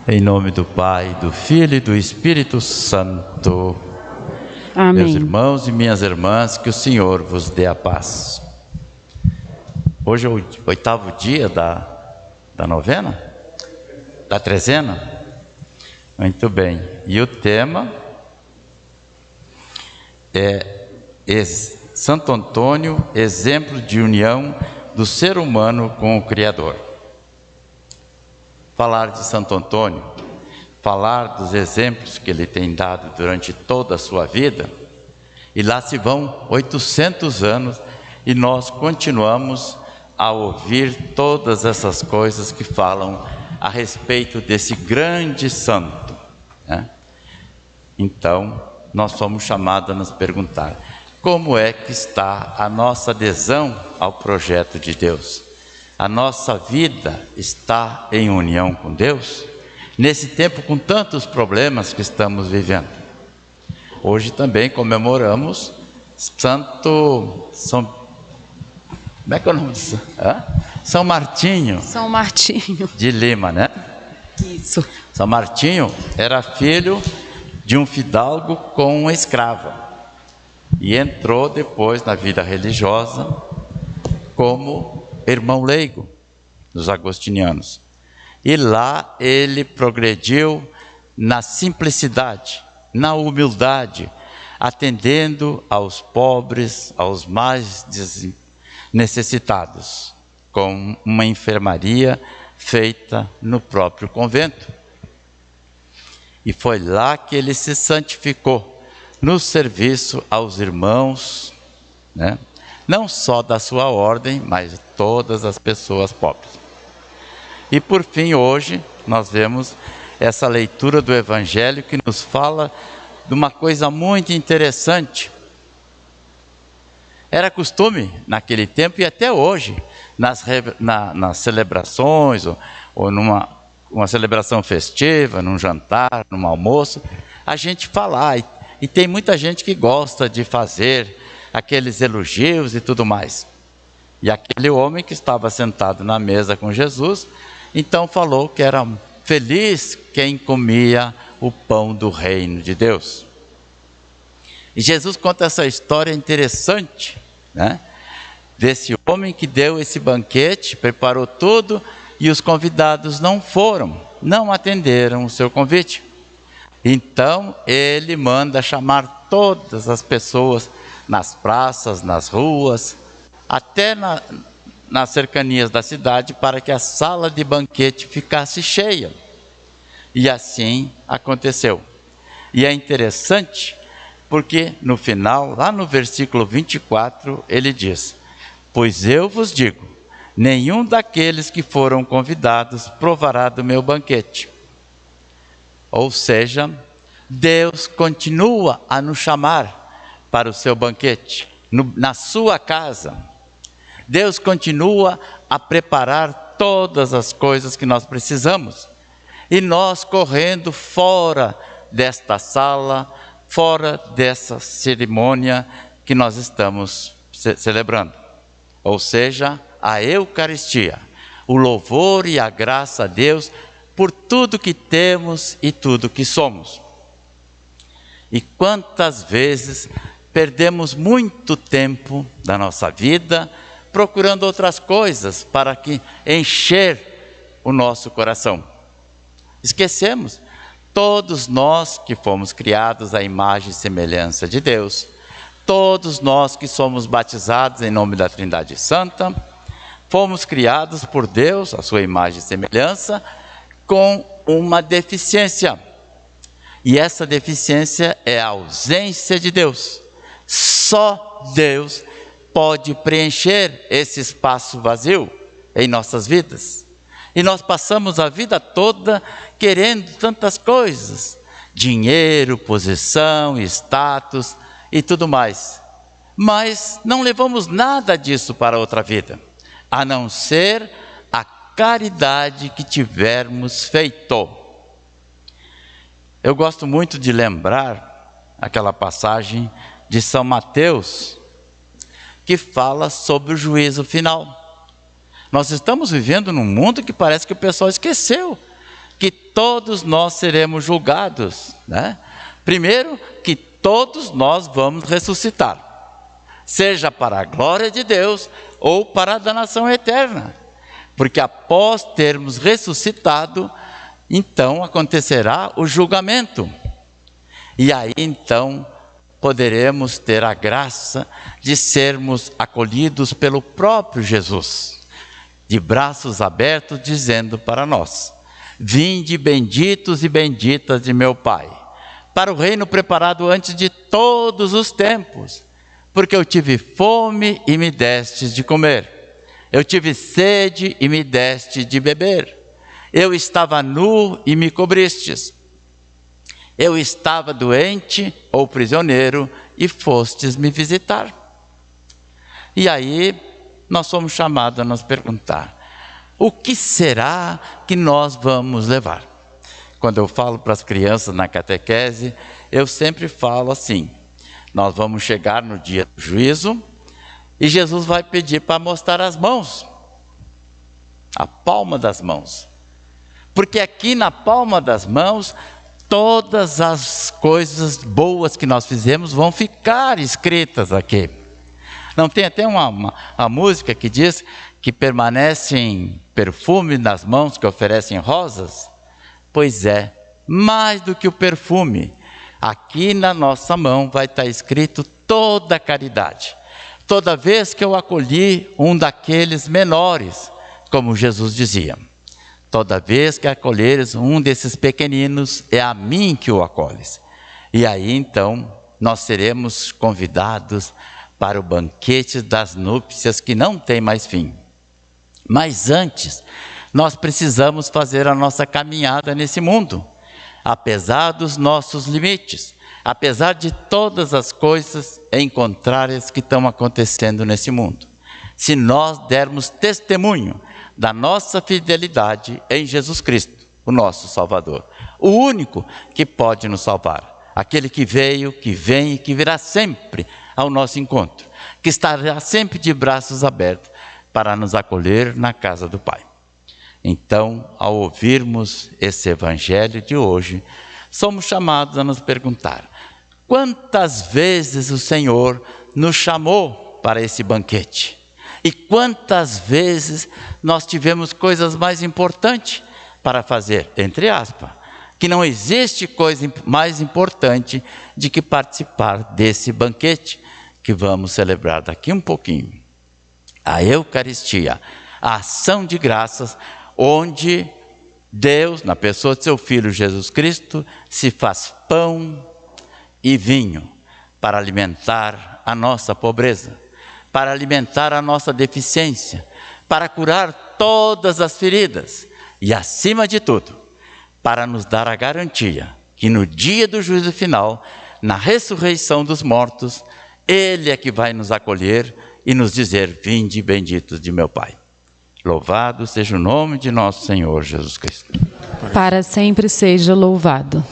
Em nome do Pai, do Filho e do Espírito Santo. Amém. Meus irmãos e minhas irmãs, que o Senhor vos dê a paz. Hoje é o 8º dia da novena? Da trezena? Muito bem. E o tema é Santo Antônio, exemplo de união do ser humano com o Criador. Falar de Santo Antônio, falar dos exemplos que ele tem dado durante toda a sua vida, e lá se vão 800 anos e nós continuamos a ouvir todas essas coisas que falam a respeito desse grande santo, né? Então, nós somos chamados a nos perguntar: como é que está a nossa adesão ao projeto de Deus? A nossa vida está em união com Deus? Nesse tempo com tantos problemas que estamos vivendo. Hoje também comemoramos Como é que é o nome disso? São Martinho. São Martinho. De Lima, né? Isso. São Martinho era filho de um fidalgo com uma escrava. E entrou depois na vida religiosa como irmão leigo dos agostinianos. E lá ele progrediu na simplicidade, na humildade, atendendo aos pobres, aos mais necessitados, com uma enfermaria feita no próprio convento. E foi lá que ele se santificou, no serviço aos irmãos, né? Não só da sua ordem, mas todas as pessoas pobres. E por fim, hoje, nós vemos essa leitura do Evangelho que nos fala de uma coisa muito interessante. Era costume naquele tempo e até hoje, nas celebrações ou numa celebração festiva, num jantar, num almoço, a gente falar. E tem muita gente que gosta de fazer aqueles elogios e tudo mais. E aquele homem que estava sentado na mesa com Jesus, então falou que era feliz quem comia o pão do reino de Deus. E Jesus conta essa história interessante, né? Desse homem que deu esse banquete, preparou tudo, e os convidados não foram, não atenderam o seu convite. Então ele manda chamar todas as pessoas nas praças, nas ruas, até nas cercanias da cidade, para que a sala de banquete ficasse cheia. E assim aconteceu. E é interessante porque no final, lá no versículo 24, ele diz: pois eu vos digo, nenhum daqueles que foram convidados provará do meu banquete. Ou seja, Deus continua a nos chamar para o seu banquete, na sua casa. Deus continua a preparar todas as coisas que nós precisamos. E nós correndo fora desta sala, fora dessa cerimônia que nós estamos celebrando. Ou seja, a Eucaristia, o louvor e a graça a Deus por tudo que temos e tudo que somos. E quantas vezes perdemos muito tempo da nossa vida procurando outras coisas para encher o nosso coração. Esquecemos, todos nós que fomos criados à imagem e semelhança de Deus, todos nós que somos batizados em nome da Trindade Santa, fomos criados por Deus, à sua imagem e semelhança, com uma deficiência. E essa deficiência é a ausência de Deus. Só Deus pode preencher esse espaço vazio em nossas vidas. E nós passamos a vida toda querendo tantas coisas: dinheiro, posição, status e tudo mais. Mas não levamos nada disso para outra vida, a não ser a caridade que tivermos feito. Eu gosto muito de lembrar aquela passagem de São Mateus, que fala sobre o juízo final. Nós estamos vivendo num mundo que parece que o pessoal esqueceu que todos nós seremos julgados, né? Primeiro, que todos nós vamos ressuscitar, seja para a glória de Deus ou para a danação eterna. Porque após termos ressuscitado, então acontecerá o julgamento. E aí então poderemos ter a graça de sermos acolhidos pelo próprio Jesus, de braços abertos, dizendo para nós: vinde benditos e benditas de meu Pai, para o reino preparado antes de todos os tempos, porque eu tive fome e me destes de comer, eu tive sede e me deste de beber, eu estava nu e me cobristes, eu estava doente ou prisioneiro e fostes me visitar. E aí nós somos chamados a nos perguntar: o que será que nós vamos levar? Quando eu falo para as crianças na catequese, eu sempre falo assim: nós vamos chegar no dia do juízo e Jesus vai pedir para mostrar as mãos, a palma das mãos, porque aqui na palma das mãos todas as coisas boas que nós fizemos vão ficar escritas aqui. Não tem até uma música que diz que permanecem perfume nas mãos que oferecem rosas? Pois é, mais do que o perfume, aqui na nossa mão vai estar escrito toda a caridade. Toda vez que eu acolhi um daqueles menores, como Jesus dizia, toda vez que acolheres um desses pequeninos, é a mim que o acolhes. E aí então nós seremos convidados para o banquete das núpcias que não tem mais fim. Mas antes, nós precisamos fazer a nossa caminhada nesse mundo, apesar dos nossos limites, apesar de todas as coisas em contrárias que estão acontecendo nesse mundo. Se nós dermos testemunho da nossa fidelidade em Jesus Cristo, o nosso Salvador, o único que pode nos salvar, aquele que veio, que vem e que virá sempre ao nosso encontro, que estará sempre de braços abertos para nos acolher na casa do Pai. Então, ao ouvirmos esse evangelho de hoje, somos chamados a nos perguntar: quantas vezes o Senhor nos chamou para esse banquete? E quantas vezes nós tivemos coisas mais importantes para fazer, entre aspas, que não existe coisa mais importante de que participar desse banquete que vamos celebrar daqui um pouquinho. A Eucaristia, a ação de graças, onde Deus, na pessoa de seu Filho Jesus Cristo, se faz pão e vinho para alimentar a nossa pobreza, para alimentar a nossa deficiência, para curar todas as feridas e, acima de tudo, para nos dar a garantia que no dia do juízo final, na ressurreição dos mortos, Ele é que vai nos acolher e nos dizer: vinde benditos de meu Pai. Louvado seja o nome de nosso Senhor Jesus Cristo. Para sempre seja louvado.